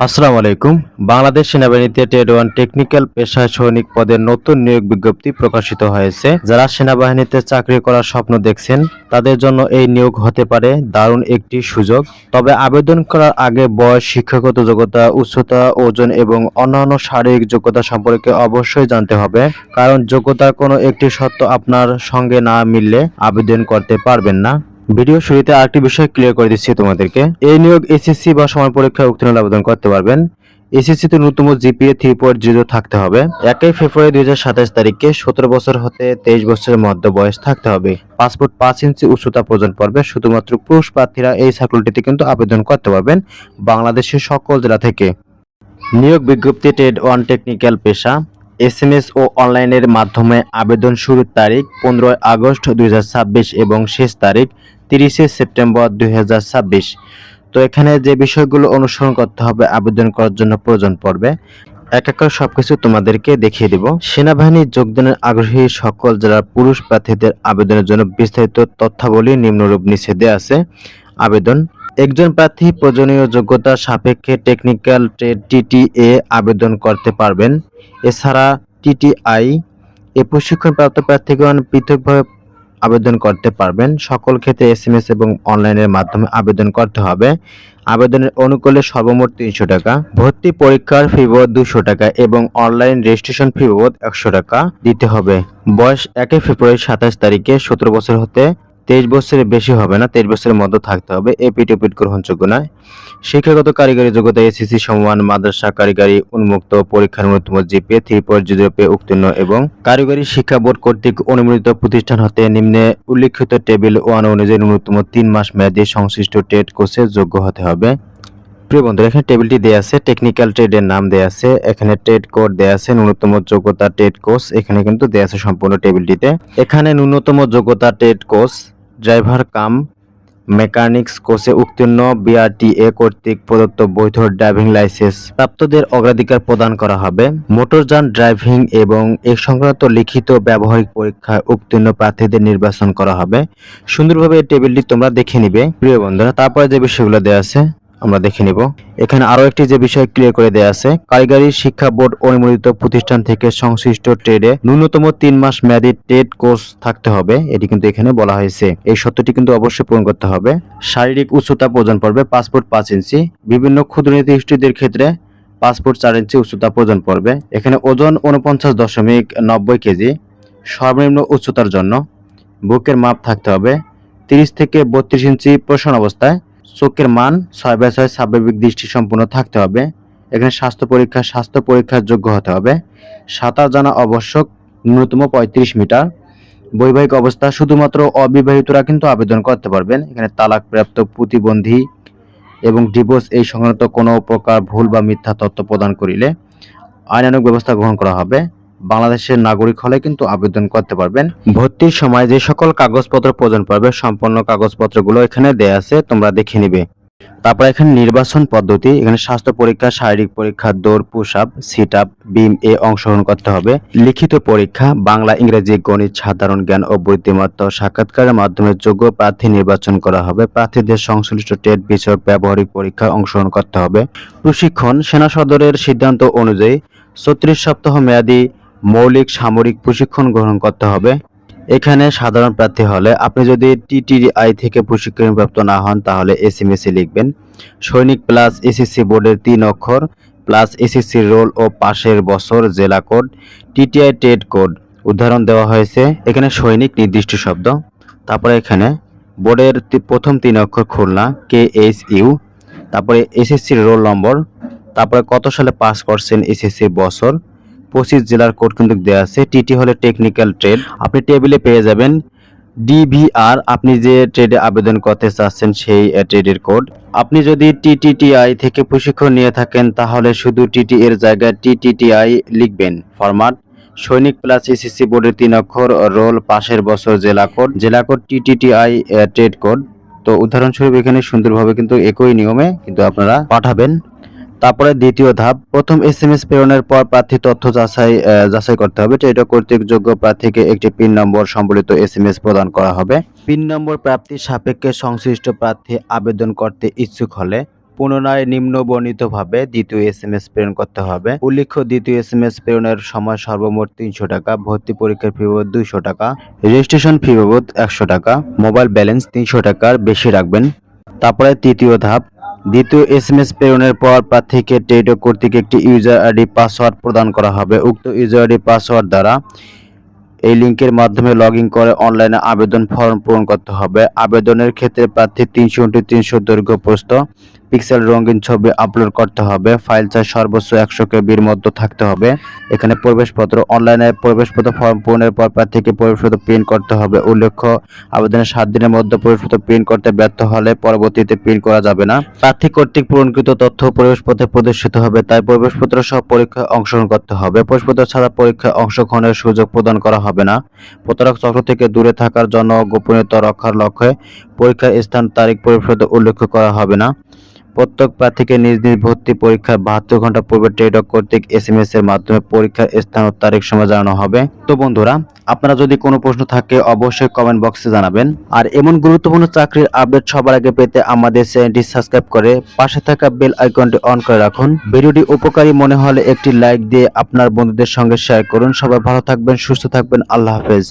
আসসালামু আলাইকুম। বাংলাদেশ সেনাবাহিনীতে টেট 1 টেকনিক্যাল পেশায় সৈনিক পদের নতুন নিয়োগ বিজ্ঞপ্তি প্রকাশিত হয়েছে। যারা সেনাবাহিনীতে চাকরি করার স্বপ্ন দেখছেন তাদের জন্য এই নিয়োগ হতে পারে দারুণ একটি সুযোগ। তবে আবেদন করার আগে বয়স, শিক্ষাগত যোগ্যতা, উচ্চতা, ওজন এবং অন্যান্য শারীরিক যোগ্যতা সম্পর্কে অবশ্যই জানতে হবে। কারণ যোগ্যতার কোনো একটি শর্ত আপনার সঙ্গে না মিললে আবেদন করতে পারবেন না। ভিডিও শুরুতে আরেকটি বিষয় ক্লিয়ার করে দিচ্ছি তোমাদেরকে। এই নিয়োগ এসএসসি বা সমান পরীক্ষায় উত্তীর্ণ হলে আবেদন করতে পারবেন। এসএসসি তে ন্যূনতম জিপিএ 3.0 থাকতে হবে। 1 ফেব্রুয়ারি 2027 তারিখে 17 বছর হতে 23 বছরের মধ্যে বয়স থাকতে হবে। পাসপোর্ট 5 ইঞ্চি উচ্চতা প্রয়োজন পড়বে। শুধুমাত্র পুরুষ প্রার্থীরা এই সার্কুলারটিতে কিন্তু আবেদন করতে পারবেন বাংলাদেশের সকল জেলা থেকে। নিয়োগ বিজ্ঞপ্তি টেট 1 টেকনিক্যাল পেশা। এসএমএস ও অনলাইনের মাধ্যমে আবেদন শুরুর তারিখ 15 আগস্ট 2026 এবং শেষ তারিখ 30 সেপ্টেম্বর 2026। তো এখানে যে বিষয়গুলো অনুসরণ করতে হবে আবেদন করার জন্য প্রয়োজন পড়বে, এক এক করে সবকিছু তোমাদেরকে দেখিয়ে দিব। সেনাবাহিনী যোগদানের আগ্রহী সকল জেলার পুরুষ প্রার্থীদের আবেদনের জন্য বিস্তারিত তথ্যাবলী নিম্নরূপ নিচে দেওয়া আছে। আবেদন: একজন প্রার্থী প্রয়োজনীয় যোগ্যতা সাপেক্ষে টেকনিক্যাল ট্রেড টিটিএ আবেদন করতে পারবেন। এছাড়া টিটিআই এ প্রশিক্ষণপ্রাপ্ত প্রার্থীগণ পৃথকভাবে আবেদন করতে পারবেন। সকল ক্ষেত্রে এসএমএস এবং অনলাইনের মাধ্যমে আবেদন করতে হবে। আবেদনের অনুকূলে সর্বমোট 300 টাকা, ভর্তি পরীক্ষার ফি বাবদ 200 টাকা এবং অনলাইন রেজিস্ট্রেশন ফি বাবদ 100 টাকা দিতে হবে। বয়স 1 ফেব্রুয়ারি 27 তারিখে 17 বছর হতে 23 বছরের বেশি হবে না, 23 বছরের মধ্যে থাকতে হবে। এপিঠ গ্রহণযোগ্য নয়। শিক্ষাগত কারিগরি যোগ্যতা এসএসসি সমমান মাদ্রাসা কারিগরি উন্মুক্ত পরীক্ষার ন্যূনতম জিপিএ 3.0 পেয়ে উত্তীর্ণ এবং কারিগরি শিক্ষা বোর্ড কর্তৃক অনুমোদিত প্রতিষ্ঠান হতে নিম্নে উল্লিখিত টেবিল 1 অনুযায়ী ন্যূনতম 3 মাস মেয়াদী সংশ্লিষ্ট ট্রেড কোর্সে যোগ্য হতে হবে। প্রিয় বন্ধুরা, এখানে টেবিলটি দেয়া আছে, টেকনিক্যাল ট্রেডের নাম দেয়া আছে, এখানে ট্রেড কোড দেয়া আছে, ন্যূনতম যোগ্যতা ট্রেড কোর্স এখানে কিন্তু দেয়া আছে সম্পূর্ণ টেবিলটিতে। এখানে ন্যূনতম যোগ্যতা ট্রেড কোর্স ড্রাইভার কাম মেকানিক্স কোর্সে উত্তীর্ণ বিআরটিএ কর্তৃক প্রদত্ত বৈধ ড্রাইভিং লাইসেন্স প্রাপ্তদের অগ্রাধিকার প্রদান করা হবে। মোটরযান ড্রাইভিং এবং এ সংক্রান্ত লিখিত ব্যবহারিক পরীক্ষায় উত্তীর্ণ প্রার্থীদের নির্বাচন করা হবে। সুন্দরভাবে এই টেবিলটি তোমরা দেখে নিবে প্রিয় বন্ধুরা। তারপরে যে বিষয়গুলো দেওয়া আছে আমরা দেখে নিব। এখানে আরো একটি যে বিষয় ক্লিয়ার করে দেওয়া আছে, কারিগরি শিক্ষা বোর্ড অনুমোদিত প্রতিষ্ঠান থেকে সংশ্লিষ্ট ট্রেডে ন্যূনতম 3 মাস মেয়াদী ট্রেড কোর্স থাকতে হবে। এটি কিন্তু এখানে বলা হয়েছে, এই সত্যটি কিন্তু অবশ্যই পূরণ করতে হবে। শারীরিক উচ্চতা প্রয়োজন পড়বে পাসপোর্ট 5 ইঞ্চি। বিভিন্ন ক্ষুদ্র নীতিগোষ্ঠীদের ক্ষেত্রে পাসপোর্ট 4 ইঞ্চি উচ্চতা প্রয়োজন পড়বে। এখানে ওজন 49.90 কেজি। সর্বনিম্ন উচ্চতার জন্য বুকের মাপ থাকতে হবে 30 থেকে 32 ইঞ্চি প্রসন্ন অবস্থায়। চোখের মান 6/6 স্বাভাবিক দৃষ্টি সম্পূর্ণ থাকতে হবে। এখানে স্বাস্থ্য পরীক্ষার যোগ্য হতে হবে। সাঁতার জানা আবশ্যক, ন্যূনতম 35 মিটার। বৈবাহিক অবস্থা শুধুমাত্র অবিবাহিতরা কিন্তু আবেদন করতে পারবেন। এখানে তালাকপ্রাপ্ত, প্রতিবন্ধী এবং ডিভোর্স এই সংক্রান্ত কোনো প্রকার ভুল বা মিথ্যা তথ্য প্রদান করিলে আইনানুগ ব্যবস্থা গ্রহণ করা হবে। বাংলাদেশের নাগরিক হলে কিন্তু আবেদন করতে পারবেন। ভর্তির সময় যে সকল কাগজপত্র প্রয়োজন পড়বে সম্পূর্ণ কাগজপত্রগুলো এখানে দেয়া আছে, তোমরা দেখে নিবে। তারপর এখানে নির্বাচন পদ্ধতি, এখানে স্বাস্থ্য পরীক্ষা, শারীরিক পরীক্ষা, দৌড়, পুশ আপ, সিট আপ, বিম এ অংশগ্রহণ করতে হবে। লিখিত পরীক্ষা বাংলা, ইংরেজি, গণিত, সাধারণ জ্ঞান ও বুদ্ধিমত্তা সাক্ষাৎকারের মাধ্যমে যোগ্য প্রার্থী নির্বাচন করা হবে। প্রার্থীদের সংশ্লিষ্ট ট্রেড বিষয়ক ব্যবহারিক পরীক্ষায় অংশগ্রহণ করতে হবে। প্রশিক্ষণ সেনা সদরের সিদ্ধান্ত অনুযায়ী 36 সপ্তাহ মেয়াদী মৌলিক সামরিক প্রশিক্ষণ গ্রহণ করতে হবে। এখানে সাধারণ প্রার্থী হলে আপনি যদি টিটিআই থেকে প্রশিক্ষণপ্রাপ্ত না হন তাহলে এসএমএস এ লিখবেন সৈনিক প্লাস এসএসসি বোর্ডের 3 অক্ষর প্লাস এসএসসি রোল ও পাশের বছর জেলা কোড টিটিআই ট্রেড কোড উদাহরণ দেওয়া হয়েছে। এখানে সৈনিক নির্দিষ্ট শব্দ। তারপরে এখানে বোর্ডের প্রথম 3 অক্ষর খুলনা KSU, তারপরে এসএসসি রোল নম্বর, তারপরে কত সালে পাস করছেন এসএসসি বছর, 25 জেলার কোড কিন্তু দেওয়া আছে। টিটি হলে টেকনিক্যাল ট্রেড, আপনি টেবিলে পেয়ে যাবেন ডিভিআর, আপনি যে ট্রেডে আবেদন করতে চাচ্ছেন সেই ট্রেডের কোড। আপনি যদি টিটিআই থেকে প্রশিক্ষণ নিয়ে থাকেন তাহলে শুধু টিটি এর জায়গায় টিটিআই লিখবেন। ফরম্যাট সৈনিক প্লাস এসএসসি বোর্ডের 3 অক্ষর রোল পাশের বছর জেলা কোড টিটিআই ট্রেড কোড। তো উদাহরণস্বরূপ এখানে সুন্দরভাবে কিন্তু একই নিয়মে কিন্তু আপনারা পাঠাবেন। তারপরে দ্বিতীয় ধাপ, প্রথম এসএমএস প্রেরণের পর প্রার্থী তথ্য যাচাই করতে হবে। এটা কর্তৃক যোগ্য প্রার্থীকে একটি পিন নম্বর সম্বলিত এসএমএস প্রদান করা হবে। পিন নম্বর প্রাপ্তির সাপেক্ষে সংশ্লিষ্ট প্রার্থী আবেদন করতে ইচ্ছুক হলে পুনরায় নিম্নবর্ণিতভাবে দ্বিতীয় এসএমএস প্রেরণ করতে হবে। উল্লেখ্য, দ্বিতীয় এসএমএস প্রেরণের সময় সর্বমোট 300 টাকা, ভর্তি পরীক্ষার ফি বাবদ 200 টাকা, রেজিস্ট্রেশন ফি বাবদ 100 টাকা, মোবাইল ব্যালেন্স 300 টাকার বেশি রাখবেন। তারপরে তৃতীয় ধাপ, দ্বিতীয় এসএমএস প্রেরণের পর প্রার্থীকে টেলিটক কর্তৃক একটি ইউজার আইডি পাসওয়ার্ড প্রদান করা হবে। উক্ত ইউজার আইডি পাসওয়ার্ড দ্বারা এই লিঙ্কের মাধ্যমে লগইন করে অনলাইনে আবেদন ফর্ম পূরণ করতে হবে। আবেদনের ক্ষেত্রে প্রার্থী 300x300 দৈর্ঘ্য প্রস্থ পিক্সেল রঙিন ছবি আপলোড করতে হবে। ফাইল সাইজ সর্বোচ্চ 100 কেবির মধ্যে থাকতে হবে। এখানে প্রবেশপত্র, অনলাইনে প্রবেশপত্র ফর্ম পূরণের পর প্রার্থীকে প্রবেশপত্র প্রিন্ট করতে হবে। উল্লেখ্য, আবেদনের 7 দিনের মধ্যে প্রবেশপত্র প্রিন্ট করতে ব্যর্থ হলে পরবর্তীতে প্রিন্ট করা যাবে না। প্রার্থী কর্তৃক পূরণকৃত তথ্য প্রবেশপত্রে প্রদর্শিত হবে, তাই প্রবেশপত্র সহ পরীক্ষায় অংশগ্রহণ করতে হবে। প্রবেশপত্র ছাড়া পরীক্ষায় অংশগ্রহণের সুযোগ প্রদান করা হবে না। প্রতারক চক্র থেকে দূরে থাকার জন্য গোপনীয়তা রক্ষার লক্ষ্যে পরীক্ষার স্থান, তারিখ প্রবেশপত্রে উল্লেখ করা হবে না। প্রত্যেক প্রার্থীকে নিজ নিজ ভর্তি পরীক্ষার 72 ঘন্টা পূর্বে টেলিটক কর্তৃক এসএমএস এর মাধ্যমে পরীক্ষার স্থান ও তারিখ সময় জানানো হবে। তো বন্ধুরা, আপনারা যদি কোনো প্রশ্ন থাকে অবশ্যই কমেন্ট বক্সে জানাবেন। আর এমন গুরুত্বপূর্ণ চাকরির আপডেট সবার আগে পেতে আমাদের চ্যানেলটি সাবস্ক্রাইব করে পাশে থাকা বেল আইকনটি অন করে রাখুন। ভিডিওটি উপকারী মনে হলে একটি লাইক দিয়ে আপনার বন্ধুদের সঙ্গে শেয়ার করুন। সবাই ভালো থাকবেন, সুস্থ থাকবেন। আল্লাহ হাফেজ।